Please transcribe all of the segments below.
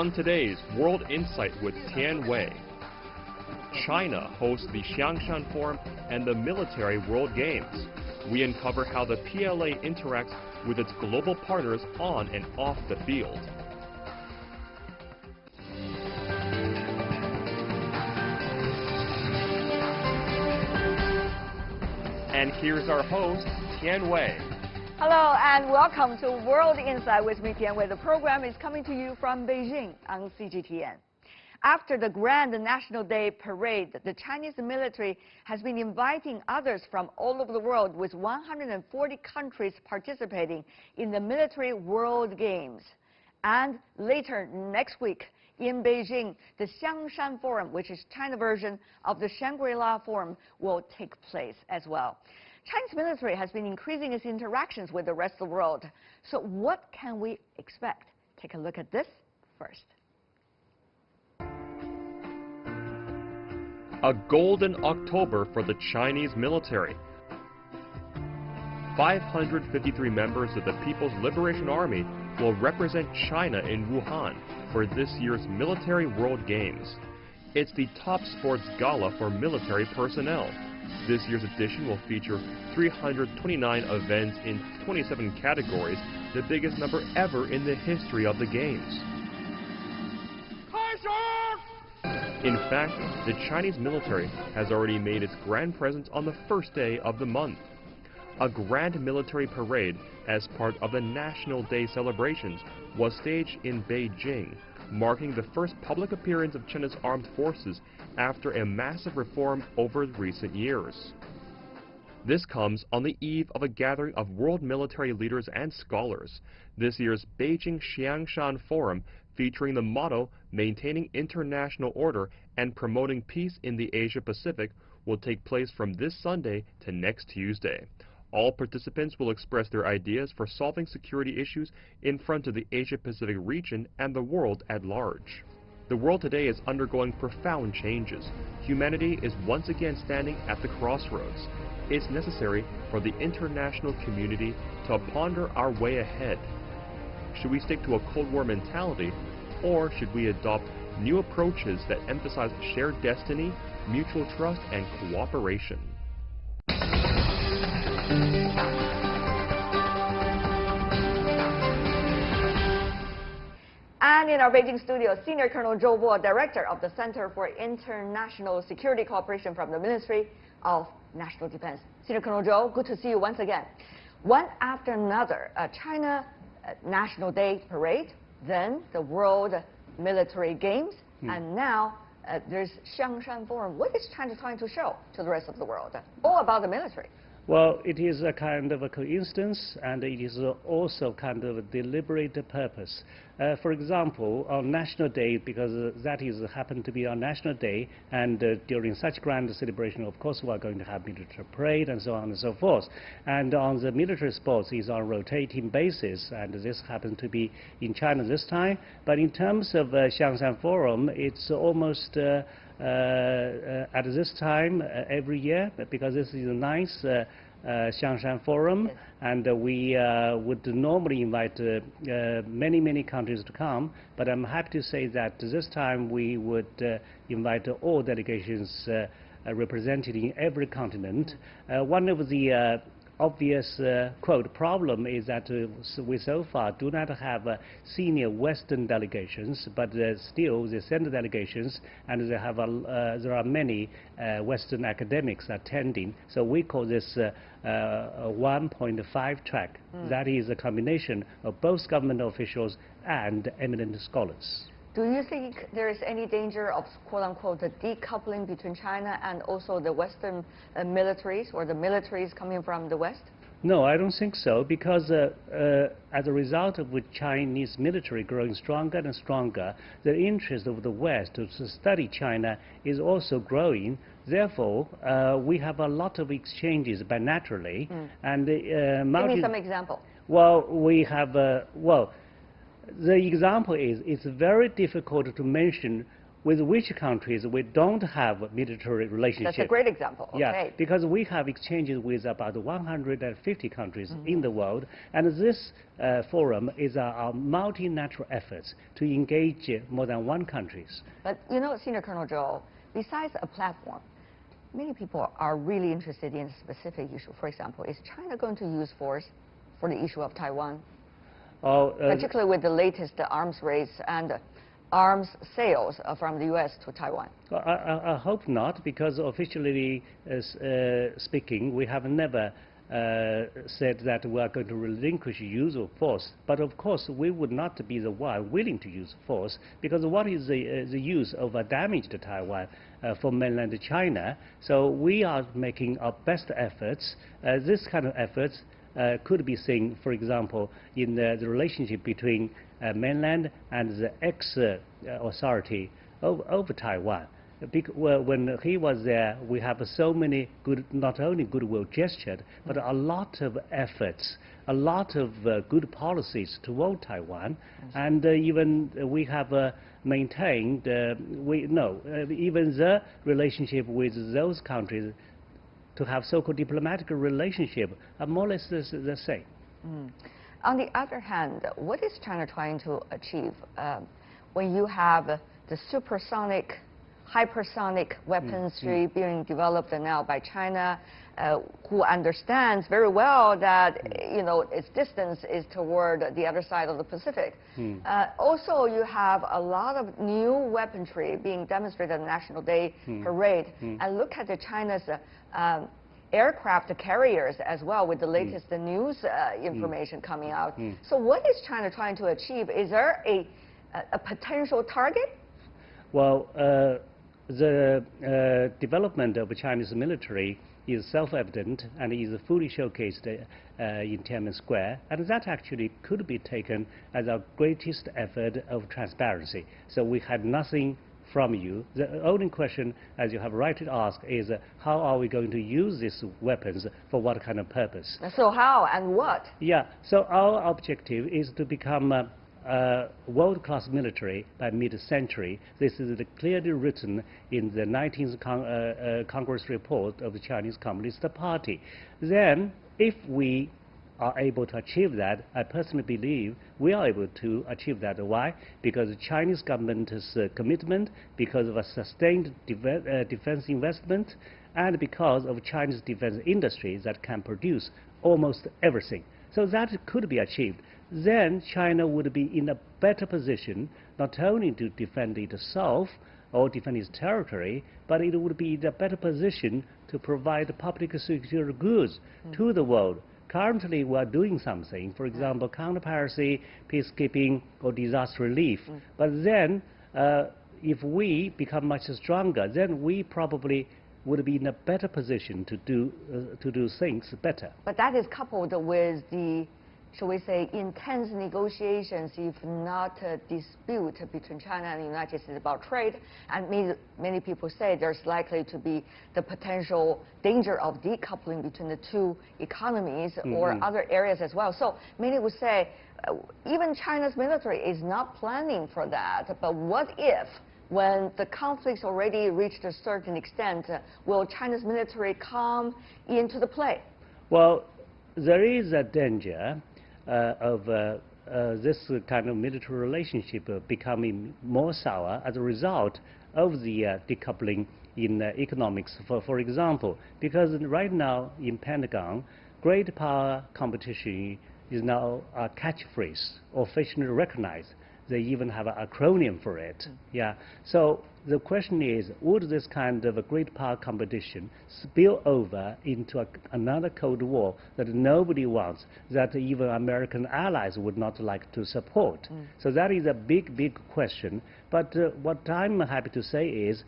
On today's World Insight with Tian Wei, China hosts the Xiangshan Forum and the Military World Games. We uncover how the PLA interacts with its global partners on and off the field. And here's our host, Tian Wei. Hello and welcome to World Insight with me, Tian Wei. The program is coming to you from Beijing on CGTN. After the Grand National Day parade, the Chinese military has been inviting others from all over the world, with 140 countries participating in the Military World Games. And later next week in Beijing, the Xiangshan Forum, which is China version of the Shangri-La Forum, will take place as well. Chinese military has been increasing its interactions with the rest of the world. So what can we expect? Take a look at this first. A golden October for the Chinese military. 553 members of the People's Liberation Army will represent China in Wuhan for this year's Military World Games. It's the top sports gala for military personnel. This year's edition will feature 329 events in 27 categories, the biggest number ever in the history of the Games. In fact, the Chinese military has already made its grand presence on the first day of the month. A grand military parade as part of the National Day celebrations was staged in Beijing, marking the first public appearance of China's armed forces after a massive reform over recent years. This comes on the eve of a gathering of world military leaders and scholars. This year's Beijing Xiangshan Forum, featuring the motto "Maintaining International Order and Promoting Peace in the Asia-Pacific," will take place from this Sunday to next Tuesday. All participants will express their ideas for solving security issues in front of the Asia-Pacific region and the world at large. The world today is undergoing profound changes. Humanity is once again standing at the crossroads. It's necessary for the international community to ponder our way ahead. Should we stick to a Cold War mentality, or should we adopt new approaches that emphasize shared destiny, mutual trust, and cooperation? And in our Beijing studio, Senior Colonel Zhou Bo, Director of the Center for International Security Cooperation from the Ministry of National Defense. Senior Colonel Zhou, good to see you once again. One after another, China National Day parade, then the World Military Games, and now there's Xiangshan Forum. What is China trying to show to the rest of the world? All about the military. Well, it is a kind of a coincidence, and it is also kind of a deliberate purpose. For example, on National Day, because that is happened to be our National Day, and during such grand celebration, of course, we are going to have military parade and so on and so forth. And on the military sports is on a rotating basis, and this happens to be in China this time. But in terms of Xiangshan Forum, it's almost at this time every year, because this is a nice Xiangshan Forum, yes. And we would normally invite many countries to come, but I'm happy to say that this time we would invite all delegations represented in every continent. One of the obvious quote problem is that we so far do not have senior Western delegations, but still they send delegations, and they have there are many Western academics attending. So we call this a 1.5 track. That is a combination of both government officials and eminent scholars. Do you think there is any danger of, quote-unquote, the decoupling between China and also the Western militaries, or the militaries coming from the West? No, I don't think so, because as a result of the Chinese military growing stronger and stronger, the interest of the West to study China is also growing. Therefore, we have a lot of exchanges bilaterally. And give me some example. Well, we have, the example is, it's very difficult to mention with which countries we don't have military relationship. That's a great example. Yeah, Okay. because we have exchanges with about 150 countries in the world, and this forum is our multilateral efforts to engage more than one countries. But you know, Senior Colonel Zhou, besides a platform, many people are really interested in a specific issue. For example, is China going to use force for the issue of Taiwan? Particularly with the latest arms race and arms sales from the U.S. to Taiwan? I hope not, because officially speaking, we have never said that we are going to relinquish use of force. But of course, we would not be the one willing to use force, because what is the use of damage to Taiwan for mainland China? So we are making our best efforts. This kind of efforts could be seen, for example, in the relationship between mainland and the ex-authority over Taiwan. When he was there, we have so many good, not only goodwill gestures, but a lot of efforts, a lot of good policies toward Taiwan, and even we have maintained, even the relationship with those countries to have so-called diplomatic relationship are more or less the same. On the other hand, what is China trying to achieve when you have the supersonic, hypersonic weaponry being developed now by China, who understands very well that its distance is toward the other side of the Pacific. Also, you have a lot of new weaponry being demonstrated at the National Day parade. And look at China's aircraft carriers as well, with the latest news information coming out. So what is China trying to achieve? Is there a potential target? Well, the development of the Chinese military is self-evident and is fully showcased in Tiananmen Square, and that actually could be taken as our greatest effort of transparency. So we had nothing from you. The only question, as you have rightly asked, is how are we going to use these weapons for what kind of purpose? So how and what? Yeah, so our objective is to become a world-class military by mid-century. This is clearly written in the 19th Congress report of the Chinese Communist Party. Then, if we are able to achieve that, I personally believe we are able to achieve that. Why? Because the Chinese government's commitment, because of a sustained defense investment, and because of Chinese defense industry that can produce almost everything. So that could be achieved. Then China would be in a better position not only to defend itself or defend its territory, but it would be in a better position to provide public security goods to the world. Currently, we are doing something, for example, counter-piracy, peacekeeping, or disaster relief. But then, if we become much stronger, then we probably would be in a better position to do things better. But that is coupled with the, shall we say, intense negotiations, if not a dispute between China and the United States about trade. And many people say there's likely to be the potential danger of decoupling between the two economies or other areas as well. So many would say even China's military is not planning for that. But what if, when the conflict's already reached a certain extent, will China's military come into the play? Well, there is a danger of this kind of military relationship becoming more sour as a result of the decoupling in economics. For example, because right now in Pentagon, great power competition is now a catchphrase, officially recognized. They even have an acronym for it. Yeah. So the question is, would this kind of a great power competition spill over into another Cold War that nobody wants, that even American allies would not like to support? So that is a big, big question. But what I'm happy to say is,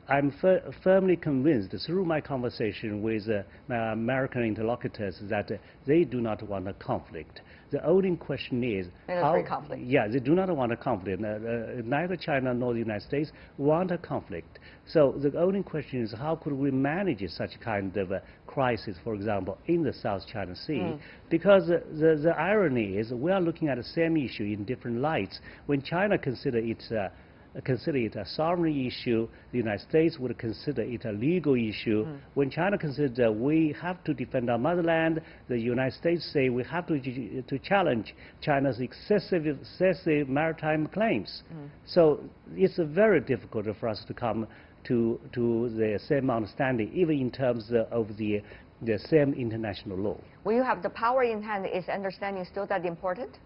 I'm firmly convinced through my conversation with my American interlocutors that they do not want a conflict. The only question is military conflict. Yeah, they do not want a conflict. Neither China nor the United States want a conflict. So the only question is how could we manage such kind of crisis, for example, in the South China Sea? Because the irony is we are looking at the same issue in different lights. When China considers its consider it a sovereign issue. The United States would consider it a legal issue. When China considers we have to defend our motherland, the United States say we have to challenge China's excessive maritime claims. So it's very difficult for us to come to the same understanding, even in terms of the same international law. When you have the power in hand, is understanding still that important?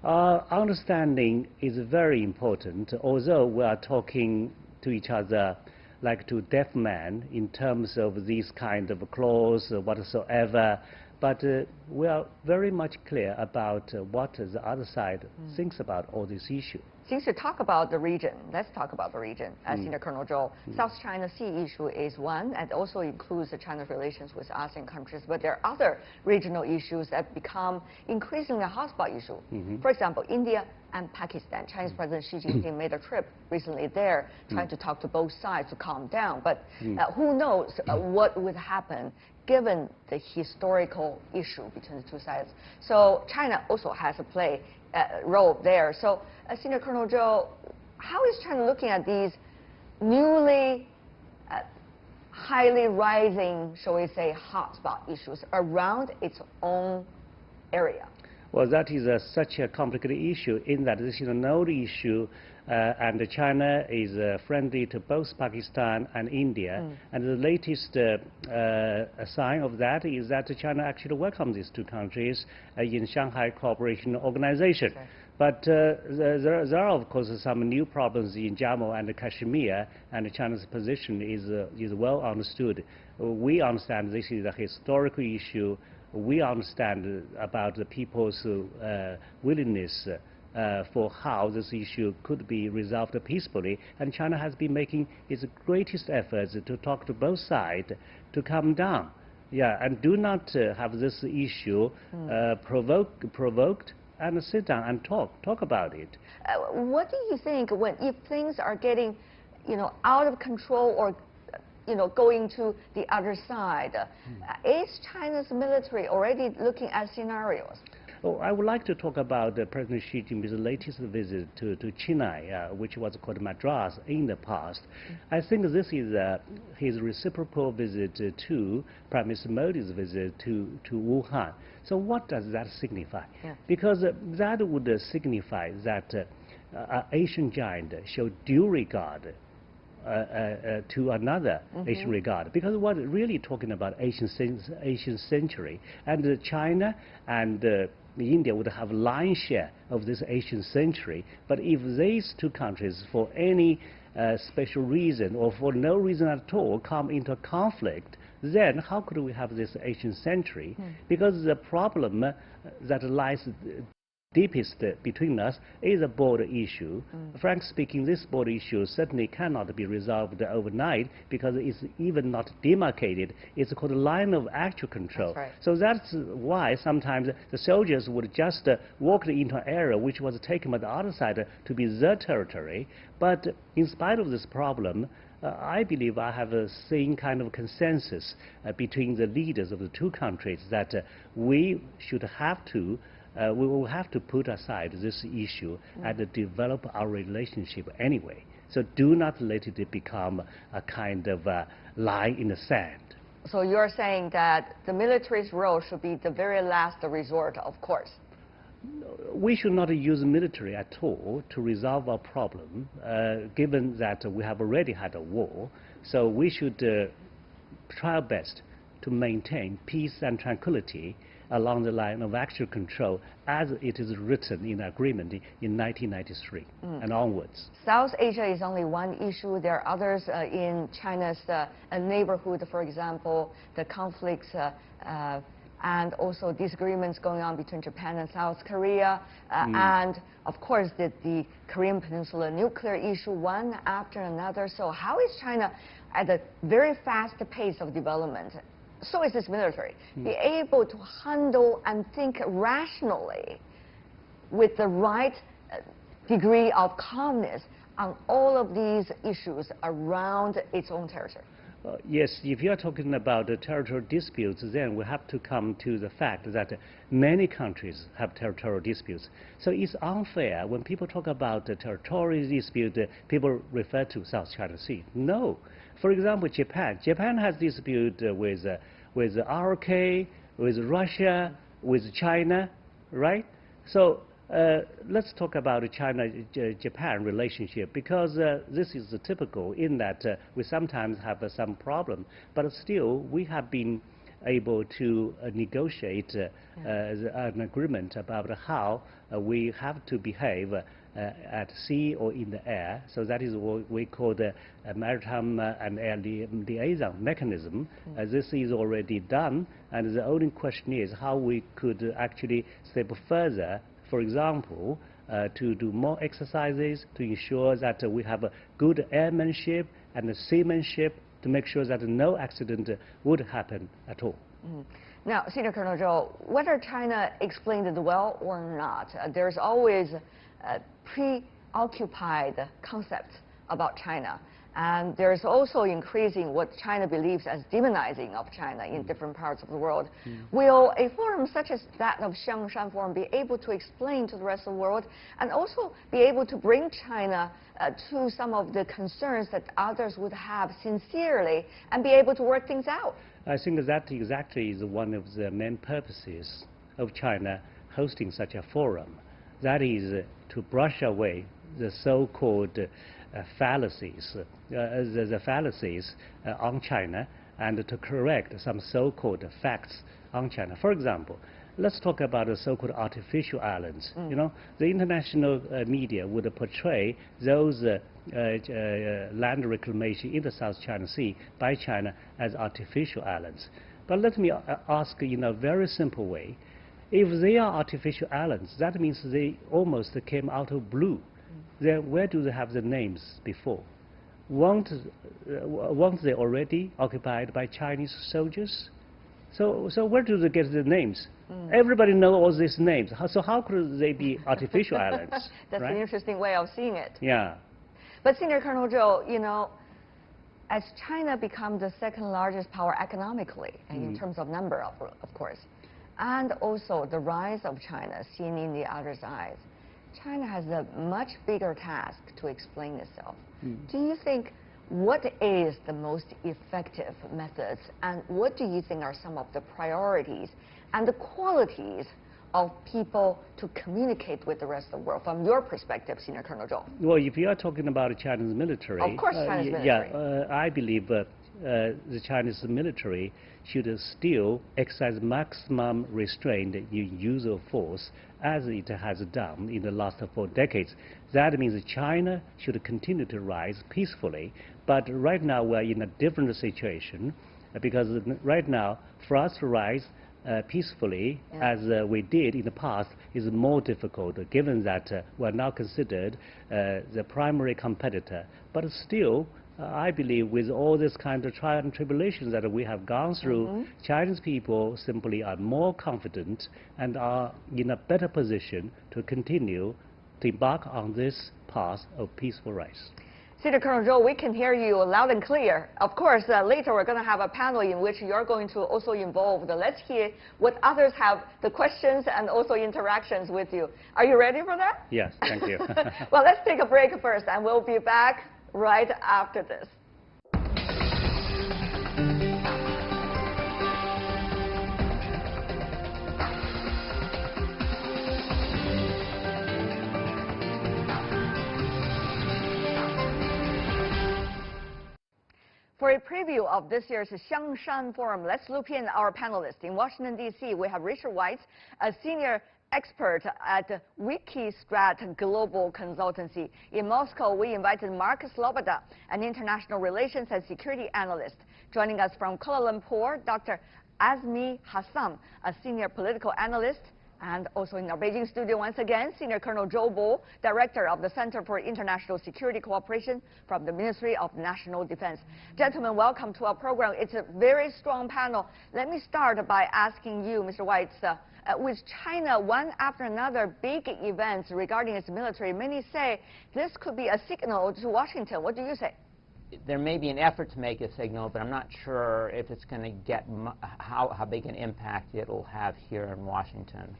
Understanding is very important, although we are talking to each other like to deaf men in terms of these kind of clause whatsoever, but we are very much clear about what the other side thinks about all this issue. Since you talk about the region, let's talk about the region. Senior Colonel Zhou, South China Sea issue is one, and also includes China's relations with ASEAN countries. But there are other regional issues that become increasingly a hotspot issue. For example, India and Pakistan. Chinese President Xi Jinping made a trip recently there, trying to talk to both sides to calm down. But who knows what would happen given the historical issue between the two sides. So China also has a role there. So, Senior Colonel Zhou, how is China looking at these newly highly rising, shall we say, hotspot issues around its own area? Well, that is such a complicated issue in that this is an old issue, and China is friendly to both Pakistan and India. And the latest sign of that is that China actually welcomes these two countries in Shanghai Cooperation Organization. Okay. But there are, of course, some new problems in Jammu and Kashmir, and China's position is well understood. We understand this is a historical issue. We understand about the people's willingness for how this issue could be resolved peacefully, and China has been making its greatest efforts to talk to both sides to calm down, and do not have this issue provoked, and sit down and talk about it. What do you think if things are getting, out of control or going to the other side? Is China's military already looking at scenarios? Oh, I would like to talk about President Xi Jinping's latest visit to Chennai, which was called Madras in the past. I think this is his reciprocal visit to Prime Minister Modi's visit to Wuhan. So what does that signify? Because that would signify that an Asian giant showed due regard to another Asian regard, because we're really talking about Asian century, and China and India would have lion's share of this Asian century. But if these two countries, for any special reason or for no reason at all, come into conflict, then how could we have this Asian century? Because the problem that lies deepest between us is a border issue. Frankly speaking, this border issue certainly cannot be resolved overnight, because it's even not demarcated. It's called a line of actual control. That's right. So that's why sometimes the soldiers would just walk into an area which was taken by the other side to be their territory. But in spite of this problem, I believe I have seen kind of consensus between the leaders of the two countries that we will have to put aside this issue and develop our relationship anyway. So do not let it become a kind of line in the sand. So you're saying that the military's role should be the very last resort, of course. We should not use military at all to resolve our problem, given that we have already had a war. So we should try our best to maintain peace and tranquility along the line of actual control, as it is written in the agreement in 1993 and onwards. South Asia is only one issue. There are others in China's neighborhood, for example, the conflicts and also disagreements going on between Japan and South Korea, and of course the Korean Peninsula nuclear issue, one after another. So how is China at a very fast pace of development? So is its military, be able to handle and think rationally with the right degree of calmness on all of these issues around its own territory? Yes, if you are talking about the territorial disputes, then we have to come to the fact that many countries have territorial disputes. So it's unfair when people talk about the territorial dispute, people refer to South China Sea. No. For example, Japan. Japan has dispute with RK, with Russia, with China, right? So let's talk about the China-Japan relationship, because this is typical in that we sometimes have some problem, but still we have been able to negotiate an agreement about how we have to behave at sea or in the air. So that is what we call the maritime and air liaison mechanism. This is already done, and the only question is how we could actually step further. For example, to do more exercises to ensure that we have a good airmanship and seamanship to make sure that no accident would happen at all. Now, Senior Colonel Zhou, whether China explained it well or not, there's always a preoccupied concept about China. And there's also increasing what China believes as demonizing of China in different parts of the world. Will a forum such as that of Xiangshan Forum be able to explain to the rest of the world and also be able to bring China to some of the concerns that others would have sincerely and be able to work things out? I think that exactly is one of the main purposes of China hosting such a forum. That is to brush away the so-called fallacies, the fallacies on China, and to correct some so-called facts on China. For example, let's talk about the so-called artificial islands. You know, the international media would portray those land reclamation in the South China Sea by China as artificial islands. But let me ask in a very simple way. If they are artificial islands, that means they almost came out of blue. Then where do they have the names before? Weren't they already occupied by Chinese soldiers? So where do they get the names? Everybody knows all these names. So how could they be artificial islands? That's right? an interesting way of seeing it. Yeah. But Senior Colonel Zhou, you know, as China becomes the second largest power economically, and in terms of number, of course, and also the rise of China seen in the other's eyes, China has a much bigger task to explain itself. Do you think what is the most effective methods, and what do you think are some of the priorities and the qualities of people to communicate with the rest of the world from your perspective, Senior Colonel Zhou? Well, if you are talking about the Chinese military, of course, China's military. Yeah, I believe the Chinese military should still exercise maximum restraint in use of force as it has done in the last 4 decades. That means China should continue to rise peacefully. But right now we're in a different situation because right now for us to rise peacefully as we did in the past is more difficult, given that we're now considered the primary competitor. But still, I believe with all this kind of trials and tribulations that we have gone through, Chinese people simply are more confident and are in a better position to continue to embark on this path of peaceful rise. Senior Colonel Zhou, we can hear you loud and clear. Of course, later we're going to have a panel in which you're going to also involve. Let's hear what others have, the questions and also interactions with you. Are you ready for that? Yes, thank you. Well, let's take a break first, and we'll be back right after this. For a preview of this year's Xiangshan Forum, let's loop in our panelists. In Washington, D.C., we have Richard White, a senior expert at Wikistrat Global Consultancy. In Moscow, we invited Mark Sloboda, an international relations and security analyst. Joining us from Kuala Lumpur, Dr. Azmi Hassam, a senior political analyst. And also in our Beijing studio once again, Senior Colonel Zhou Bo, Director of the Center for International Security Cooperation from the Ministry of National Defense. Gentlemen, welcome to our program. It's a very strong panel. Let me start by asking you, Mr. White, with China one after another big events regarding its military, many say this could be a signal to Washington. What do you say? there may be an effort to make a signal, but I'm not sure if it's going to get how big an impact it will have here in Washington.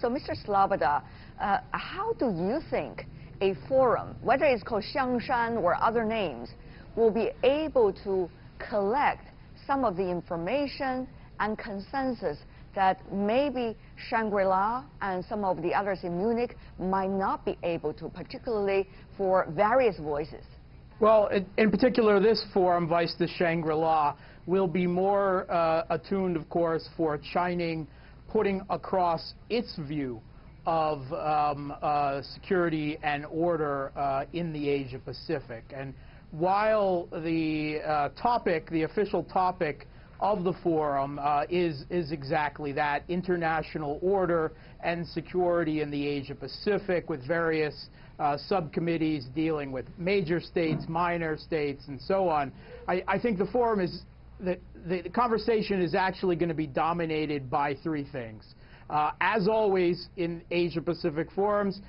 So, Mr. Sloboda, how do you think a forum, whether it's called Xiangshan or other names, will be able to collect some of the information and consensus that maybe Shangri-La and some of the others in Munich might not be able to, particularly for various voices? Well, in particular, this forum, Vice the Shangri-La, will be more attuned, of course, for China putting across its view of security and order in the Asia-Pacific. And while the topic, the official topic of the forum is exactly that, international order and security in the Asia-Pacific, with various subcommittees dealing with major states, minor states, and so on. I think the forum is, the conversation is actually going to be dominated by three things. As always in Asia-Pacific forums,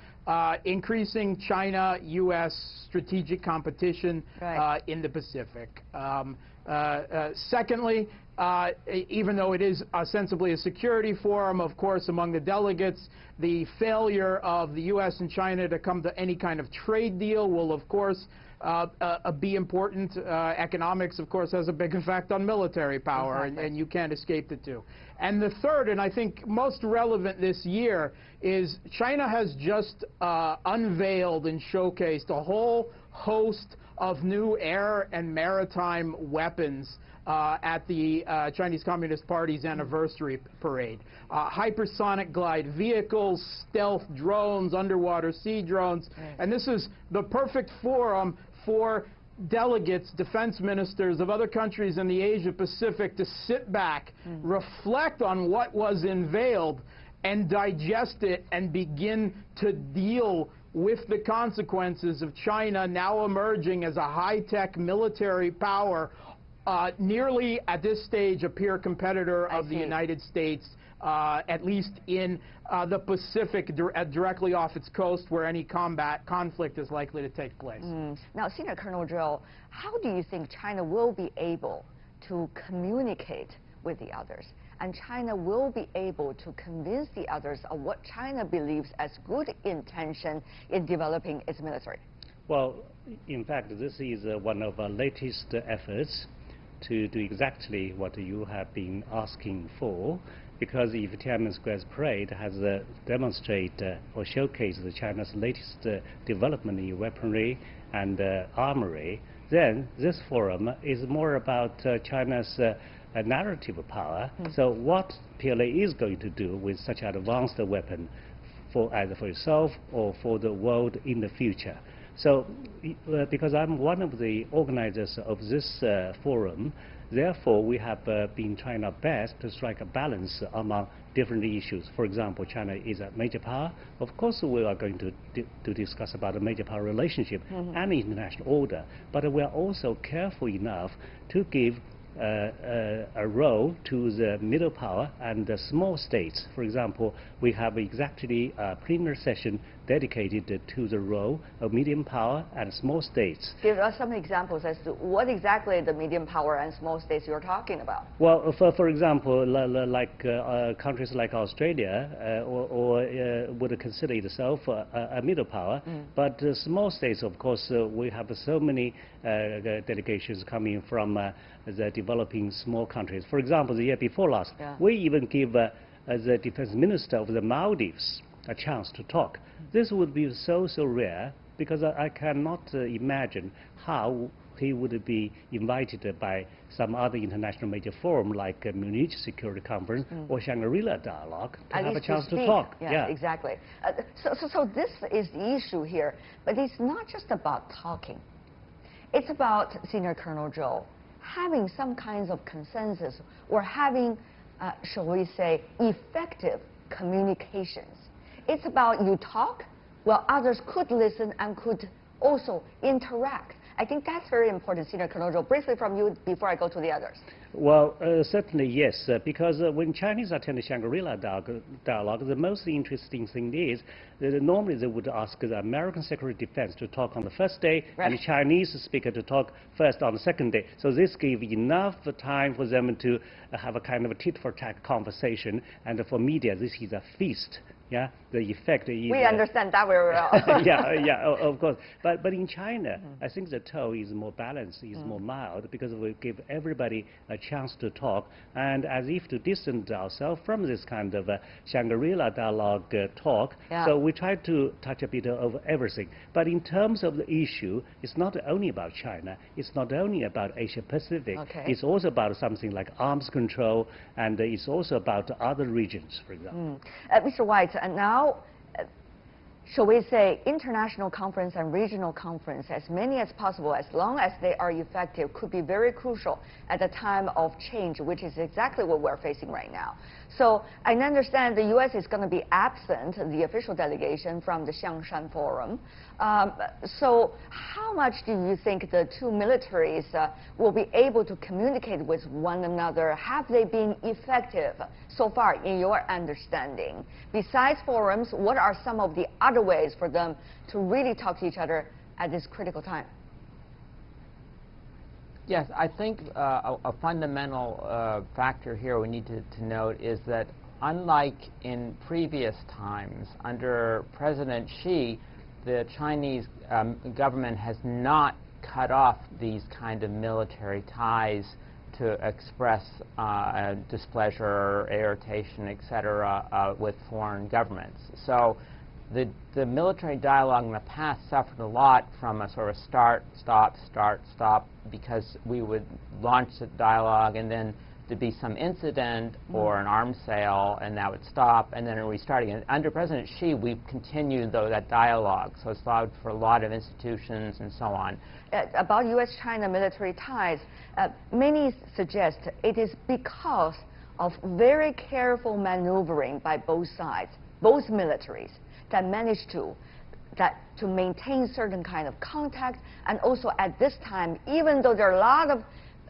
increasing China-U.S. strategic competition in the Pacific. Secondly, even though it is ostensibly a security forum, of course, among the delegates, the failure of the U.S. and China to come to any kind of trade deal will, of course, be important. Economics, of course, has a big effect on military power, and you can't escape the two. And the third, and I think most relevant this year, is China has just unveiled and showcased a whole host of new air and maritime weapons at the Chinese Communist Party's anniversary parade. Hypersonic glide vehicles, stealth drones, underwater sea drones, and this is the perfect forum for delegates, defense ministers of other countries in the Asia-Pacific to sit back, reflect on what was unveiled, and digest it and begin to deal with the consequences of China now emerging as a high-tech military power, nearly at this stage a peer competitor of the United States, at least in the Pacific, directly off its coast, where any conflict is likely to take place. Now, Senior Colonel Zhou, how do you think China will be able to communicate with the others? And China will be able to convince the others of what China believes as good intention in developing its military? Well, in fact, this is one of our latest efforts to do exactly what you have been asking for, because if Tiananmen Square's parade has demonstrated or showcased China's latest development in weaponry and armory, then this forum is more about China's narrative power. So what PLA is going to do with such advanced weapon, for either for itself or for the world in the future. So because I'm one of the organizers of this forum, therefore we have been trying our best to strike a balance among different issues. For example, China is a major power. Of course, we are going to discuss about a major power relationship and international order, but we are also careful enough to give a role to the middle power and the small states. For example, we have exactly a plenary session dedicated to the role of medium power and small states. Give us some examples as to what exactly the medium power and small states you're talking about. Well, for example, like countries like Australia would consider itself a middle power, but small states, of course, we have so many delegations coming from the developing small countries. For example, the year before last, we even give the defense minister of the Maldives a chance to talk. This would be so rare, because I cannot imagine how he would be invited by some other international major forum like Munich Security Conference or Shangri-La Dialogue to have a chance to talk. Yeah, exactly. So this is the issue here, but it's not just about talking. It's about, Senior Colonel Zhou, having some kinds of consensus or having, shall we say, effective communications. It's about you talk, while others could listen and could also interact. I think that's very important, Senior Colonel Zhou. Briefly from you before I go to the others. Well, certainly yes, because when Chinese attend the Shangri-La dialogue, the most interesting thing is that normally they would ask the American Secretary of Defense to talk on the first day, right, and the Chinese speaker to talk first on the second day. So this gives enough time for them to have a kind of a tit-for-tat conversation, and for media, this is a feast. Yeah, the effect is... We understand that very well. yeah, of course. But in China, I think the tone is more balanced, is more mild, because we give everybody a chance to talk, and as if to distance ourselves from this kind of Shangri-La dialogue talk. Yeah. So we try to touch a bit of everything. But in terms of the issue, it's not only about China, it's not only about Asia Pacific, okay, it's also about something like arms control, and it's also about other regions, for example. Mr. White, and now, shall we say, international conference and regional conference, as many as possible, as long as they are effective, could be very crucial at a time of change, which is exactly what we're facing right now. So I understand the U.S. is going to be absent, the official delegation from the Xiangshan Forum. So how much do you think the two militaries will be able to communicate with one another? Have they been effective so far, in your understanding? Besides forums, what are some of the other ways for them to really talk to each other at this critical time? Yes, I think a fundamental factor here we need to note is that unlike in previous times, under President Xi, the Chinese government has not cut off these kind of military ties to express displeasure, irritation, etc., with foreign governments. So the military dialogue in the past suffered a lot from a sort of start, stop, because we would launch the dialogue and then there'd be some incident or an arms sale, and that would stop, and then it would restart again. Under President Xi, we've continued, though, that dialogue, so it's allowed for a lot of institutions and so on. About U.S.-China military ties, many suggest it is because of very careful maneuvering by both sides, both militaries, that managed to maintain certain kind of contact, and also at this time, even though there are a lot of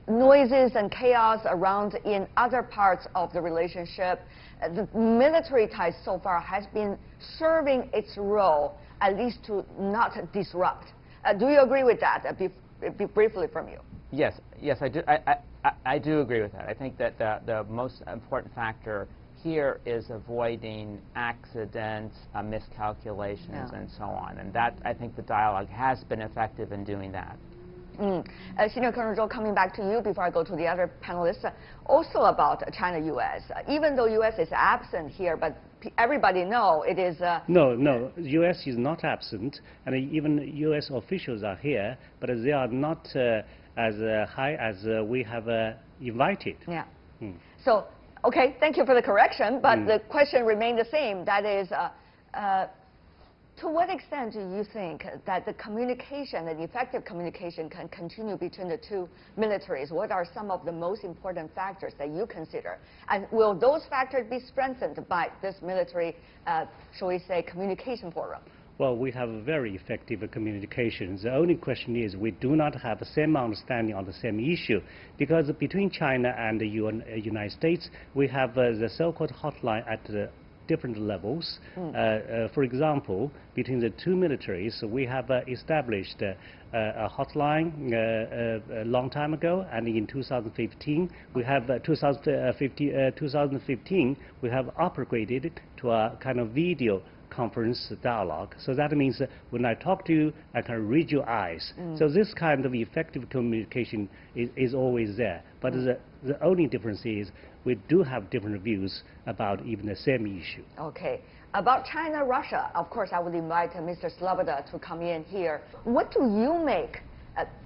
noises and chaos around in other parts of the relationship, the military ties so far has been serving its role, at least to not disrupt. Do you agree with that? Briefly from you. Yes, I do. I do agree with that. I think that the most important factor here is avoiding accidents, miscalculations, and so on. And that, I think, the dialogue has been effective in doing that. Senior Colonel Zhou, coming back to you before I go to the other panelists, also about China-U.S. Even though U.S. is absent here, but everybody know it is... No, U.S. is not absent, and even U.S. officials are here, but they are not as high as we have invited. Yeah. So, okay, thank you for the correction, but the question remained the same. That is, to what extent do you think that the communication, and effective communication, can continue between the two militaries? What are some of the most important factors that you consider? And will those factors be strengthened by this military, shall we say, communication forum? Well, we have very effective communication. The only question is we do not have the same understanding on the same issue, because between China and the United States, we have the so-called hotline at the different levels. For example, between the two militaries, we have established a hotline a long time ago, and in 2015 we have 2015 we have upgraded it to a kind of video conference dialogue. So that means when I talk to you, I can read your eyes. So this kind of effective communication is always there. But the only difference is we do have different views about even the same issue. Okay. About China-Russia, of course, I would invite Mr. Sloboda to come in here. What do you make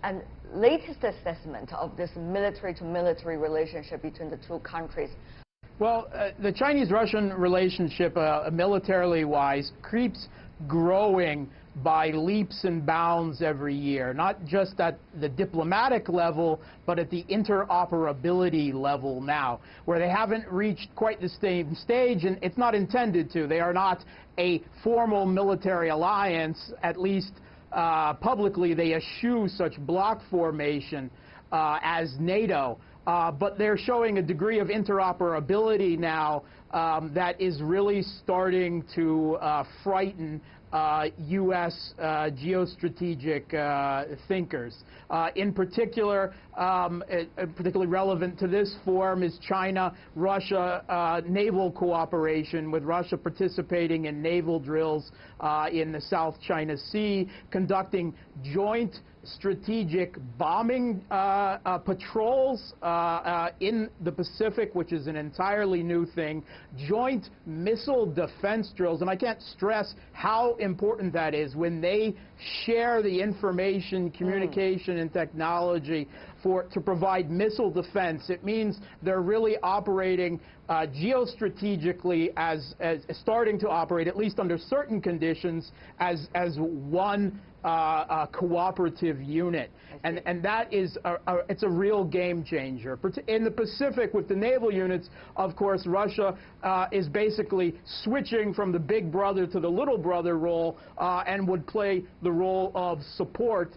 a latest assessment of this military-to-military relationship between the two countries? Well, the Chinese-Russian relationship, militarily-wise, keeps growing by leaps and bounds every year, not just at the diplomatic level, but at the interoperability level now, where they haven't reached quite the same stage, and it's not intended to. They are not a formal military alliance, at least publicly they eschew such bloc formation as NATO. But they're showing a degree of interoperability now that is really starting to frighten U.S. geostrategic thinkers. In particular, particularly relevant to this forum is China-Russia naval cooperation, with Russia participating in naval drills in the South China Sea, conducting joint strategic bombing patrols in the Pacific, which is an entirely new thing, joint missile defense drills, and I can't stress how important that is when they share the information, communication, and technology to provide missile defense. It means they're really operating geostrategically as starting to operate, at least under certain conditions, as one cooperative unit, and that is it's a real game changer. In the Pacific, with the naval units, of course, Russia is basically switching from the big brother to the little brother role, and would play the role of support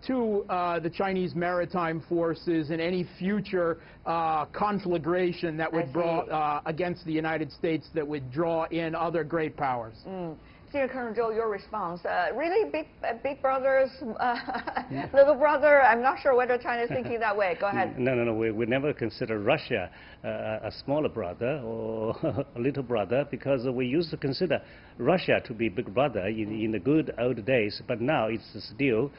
to the Chinese maritime forces in any future conflagration that would draw against the United States, that would draw in other great powers. Senior Colonel Zhou, your response. Really big brothers, little brother? I'm not sure whether China is thinking that way. Go ahead. No. We never consider Russia a smaller brother or a little brother, because we used to consider Russia to be big brother in the good old days, but now it's still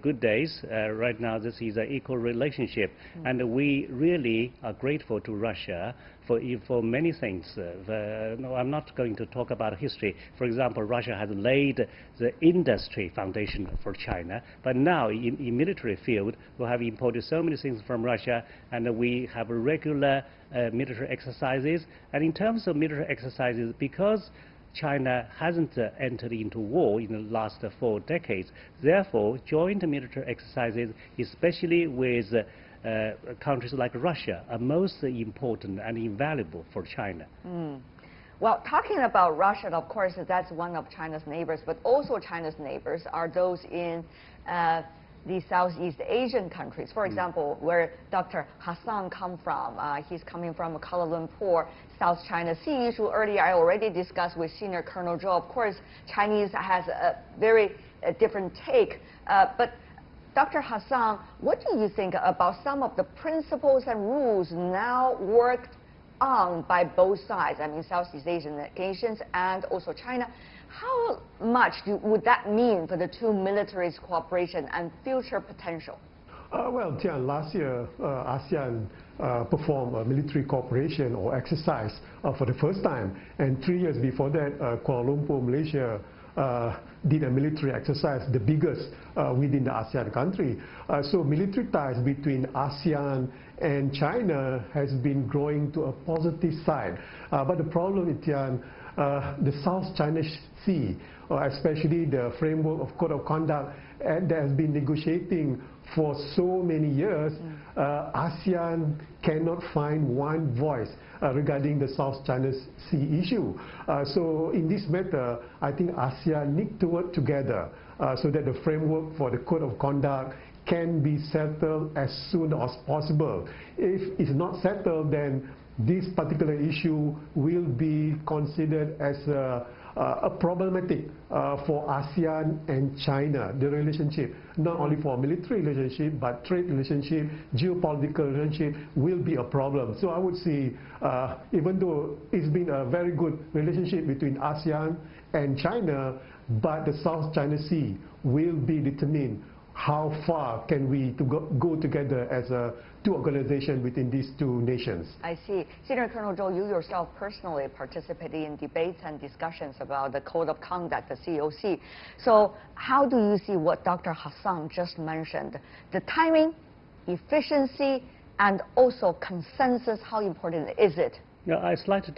good days. Right now, this is an equal relationship, and we really are grateful to Russia for many things. No, I'm not going to talk about history. For example, Russia has laid the industry foundation for China, but now in military field, we have imported so many things from Russia, and we have regular military exercises. And in terms of military exercises, because China hasn't entered into war in the last 4 decades, therefore joint military exercises, especially with countries like Russia, are most important and invaluable for China. Well, talking about Russia, of course, that's one of China's neighbors, but also China's neighbors are those in the Southeast Asian countries. For example, where Dr. Hassan comes from. He's coming from Kuala Lumpur, South China Sea issue. Earlier, I already discussed with Senior Colonel Zhou. Of course, Chinese has a very different take. But Dr. Hassan, what do you think about some of the principles and rules now worked on by both sides? I mean, Southeast Asian nations and also China. How much would that mean for the two militaries' cooperation and future potential? Well, Tian, last year, ASEAN performed a military cooperation or exercise for the first time. And 3 years before that, Kuala Lumpur, Malaysia, did a military exercise, the biggest within the ASEAN country. So military ties between ASEAN and China has been growing to a positive side. But the problem is, Tian, the South China Sea, especially the framework of code of conduct that has been negotiating for so many years, ASEAN cannot find one voice regarding the South China Sea issue. So in this matter, I think ASEAN need to work together so that the framework for the code of conduct can be settled as soon as possible. If it's not settled, then this particular issue will be considered as a problematic for ASEAN and China, the relationship, not only for military relationship, but trade relationship, geopolitical relationship will be a problem. So I would say, even though it's been a very good relationship between ASEAN and China, but the South China Sea will be determined how far can we go together as two organizations within these two nations. I see. Senior Colonel Zhou, you yourself personally participated in debates and discussions about the Code of Conduct, the COC. So how do you see what Dr. Hassan just mentioned? The timing, efficiency, and also consensus, how important is it? Yeah, I slightly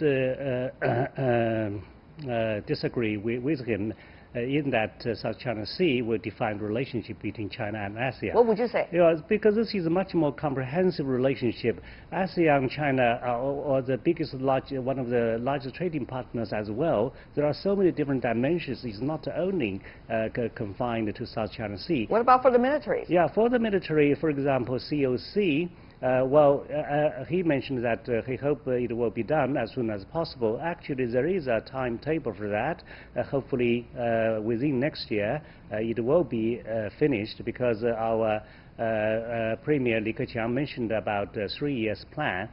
disagree with him. in that South China Sea will define the relationship between China and ASEAN. What would you say? Yeah, because this is a much more comprehensive relationship. ASEAN, China are the one of the largest trading partners as well. There are so many different dimensions. It's not only confined to South China Sea. What about for the militaries? Yeah, for the military, for example, COC, he mentioned that he hopes it will be done as soon as possible. Actually, there is a timetable for that. Hopefully, within next year, it will be finished because our Premier Li Keqiang mentioned about a 3 years plan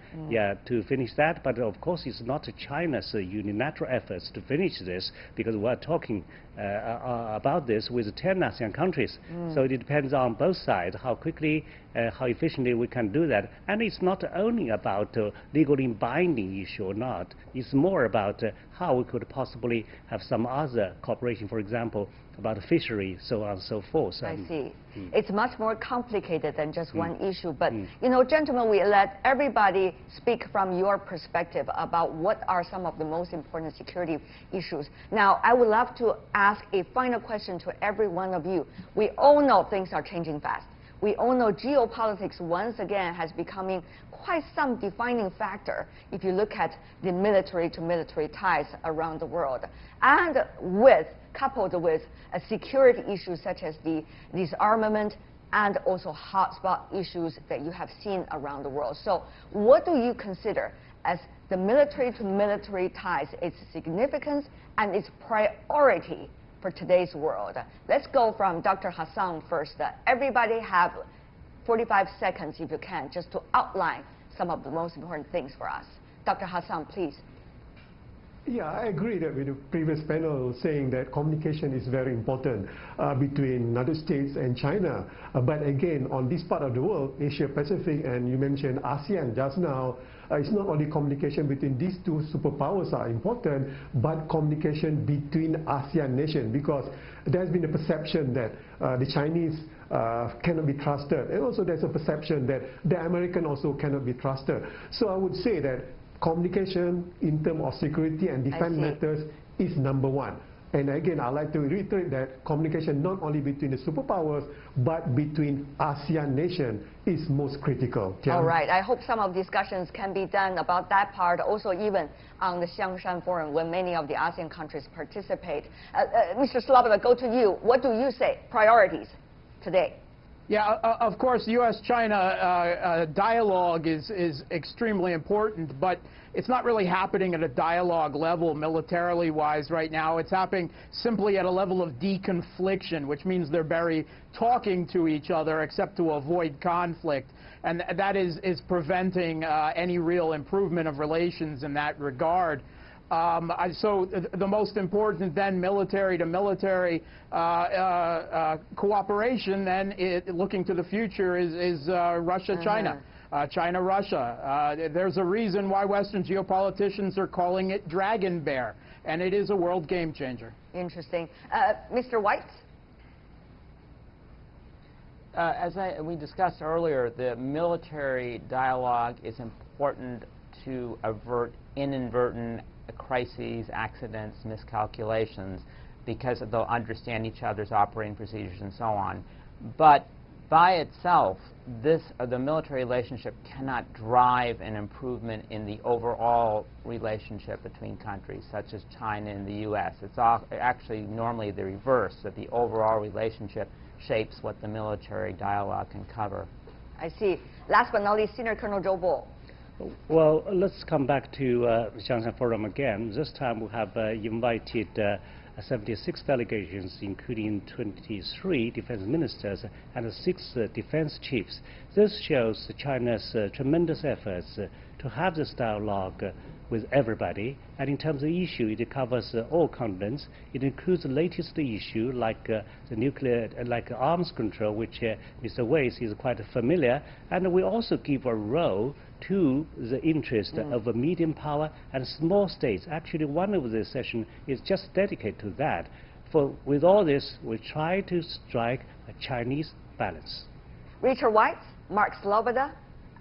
to finish that. But of course, it's not China's unilateral efforts to finish this because we're talking about this with 10 ASEAN countries. So it depends on both sides how quickly, how efficiently we can do that. And it's not only about legally binding issue or not. It's more about how we could possibly have some other cooperation, for example, about fishery, so on and so forth. I see. It's much more complicated than just one issue. But, you know, gentlemen, we let everybody speak from your perspective about what are some of the most important security issues. Now, I would love to ask a final question to every one of you. We all know things are changing fast. We all know geopolitics once again has becoming quite some defining factor if you look at the military-to-military ties around the world. And coupled with a security issues such as the disarmament and also hotspot issues that you have seen around the world. So what do you consider as the military-to-military ties, its significance and its priority for today's world? Let's go from Dr. Hassan first. Everybody have 45 seconds, if you can, just to outline some of the most important things for us. Dr. Hassan, please. Yeah, I agree that with the previous panel saying that communication is very important between United States and China. But again, on this part of the world, Asia Pacific, and you mentioned ASEAN just now, it's not only communication between these two superpowers are important, but communication between ASEAN nations, because there's been a perception that the Chinese cannot be trusted, and also there's a perception that the American also cannot be trusted. So I would say that communication in terms of security and defense matters is number one. And again, I'd like to reiterate that communication not only between the superpowers, but between ASEAN nations is most critical. All right. I hope some of discussions can be done about that part, also even on the Xiangshan Forum, when many of the ASEAN countries participate. Mr. Sloboda, go to you. What do you say? Priorities today? Yeah, of course, U.S.-China dialogue is extremely important, but it's not really happening at a dialogue level militarily-wise right now. It's happening simply at a level of deconfliction, which means they're barely talking to each other except to avoid conflict. And that is preventing any real improvement of relations in that regard. So the most important then military-to-military cooperation then looking to the future is Russia-China, China-Russia. There's a reason why Western geopoliticians are calling it Dragon Bear, and it is a world game changer. Interesting. Mr. White? As we discussed earlier, the military dialogue is important to avert inadvertent crises, accidents, miscalculations, because they'll understand each other's operating procedures and so on. But by itself, the military relationship cannot drive an improvement in the overall relationship between countries, such as China and the U.S. It's actually normally the reverse, that the overall relationship shapes what the military dialogue can cover. I see. Last but not least, Senior Colonel Zhou Bo. Well, let's come back to Xiangshan Forum again. This time we have invited 76 delegations, including 23 defense ministers and 6 defense chiefs. This shows China's tremendous efforts to have this dialogue with everybody. And in terms of issue, it covers all continents. It includes the latest issue like the nuclear, like arms control, which Mr. Weiss is quite familiar. And we also give a role to the interest of a medium power and small states. Actually, one of the sessions is just dedicated to that. With all this, we try to strike a Chinese balance. Richard White, Mark Sloboda,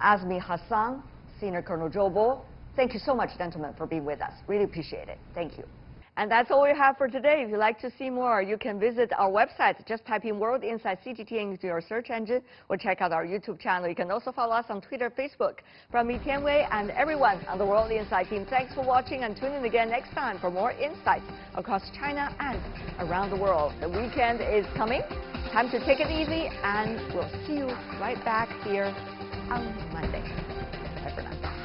Azmi Hassan, Senior Colonel Zhou Bo, thank you so much, gentlemen, for being with us. Really appreciate it. Thank you. And that's all we have for today. If you'd like to see more, you can visit our website. Just type in World Insight CGTN into your search engine or check out our YouTube channel. You can also follow us on Twitter, Facebook. From me, Tianwei, and everyone on the World Insight team, thanks for watching and tune in again next time for more insights across China and around the world. The weekend is coming. Time to take it easy, and we'll see you right back here on Monday. Bye for now.